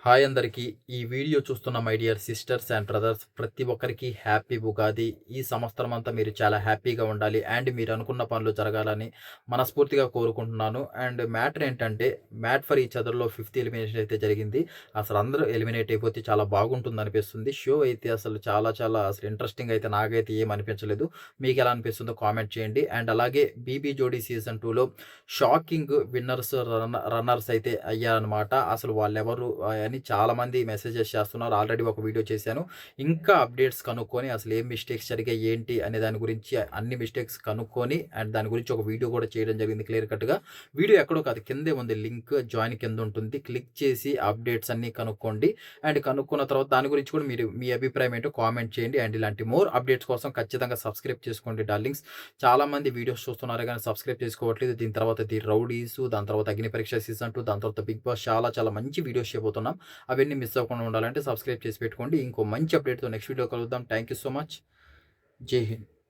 Hi అందరికీ. ఈ video చూస్తున్న my dear sisters and brothers ప్రతి ఒక్కరికి హ్యాపీ ఉగాది. ఈ సంవత్సరం అంతా మీరు చాలా హ్యాపీగా ఉండాలి అండ్ మీరు అనుకున్న పనులు జరగాలని మనస్ఫూర్తిగా కోరుకుంటున్నాను. అండ్ మ్యాటర్ ఏంటంటే మ్యాట్ ఫర్ ఈచ్ అదర్‌లో ఫిఫ్త్ ఎలిమినేషన్ అయితే జరిగింది. అసలు అందరూ ఎలిమినేట్ అయిపోతే చాలా బాగుంటుందనిపిస్తుంది. షో అయితే అసలు చాలా చాలా అసలు ఇంట్రెస్టింగ్ అయితే నాకైతే ఏమి అనిపించలేదు. మీకెలా అనిపిస్తుందో కామెంట్ చేయండి. అండ్ అలాగే 'బీబీ జోడీ' సీజన్ 2లో షాకింగ్ విన్నర్స్ రన్నర్స్ అయితే అయ్యారనమాట. అసలు వాళ్ళెవరు అని చాలామంది మెసేజెస్ చేస్తున్నారు. ఆల్రెడీ ఒక వీడియో చేశాను. ఇంకా అప్డేట్స్ కనుక్కొని అసలు ఏం మిస్టేక్స్ జరిగాయి ఏంటి అనే దాని గురించి అన్ని మిస్టేక్స్ కనుక్కొని అండ్ దాని గురించి ఒక వీడియో కూడా చేయడం జరిగింది క్లియర్ కట్‌గా. వీడియో ఎక్కడో కాదు, కిందే ఉంది లింక్, జాయిన్ కింద ఉంటుంది. క్లిక్ చేసి అప్డేట్స్ అన్నీ కనుక్కోండి. అండ్ కనుక్కున్న తర్వాత దాని గురించి కూడా మీరు మీ అభిప్రాయం ఏంటో కామెంట్ చేయండి. అండ్ ఇలాంటి మోర్ అప్డేట్స్ కోసం ఖచ్చితంగా సబ్స్క్రైబ్ చేసుకోండి డార్లింగ్స్. చాలామంది వీడియోస్ చూస్తున్నారు కానీ సబ్స్క్రైబ్ చేసుకోవట్లేదు. దీని తర్వాత ది రౌడీస్, దాని తర్వాత అగ్ని పరీక్ష సీజన్ 2, దాని తర్వాత బిగ్ బాస్ చాలా చాలా మంచి వీడియోస్ చేయబోతున్నాం. అవన్నీ మిస్ అవ్వకుండా ఉండాలంటే సబ్స్క్రైబ్ చేసి పెట్టుకోండి. ఇంకో మంచి అప్డేట్‌తో నెక్స్ట్ వీడియో కలుద్దాం. Thank you so much. జై హింద్.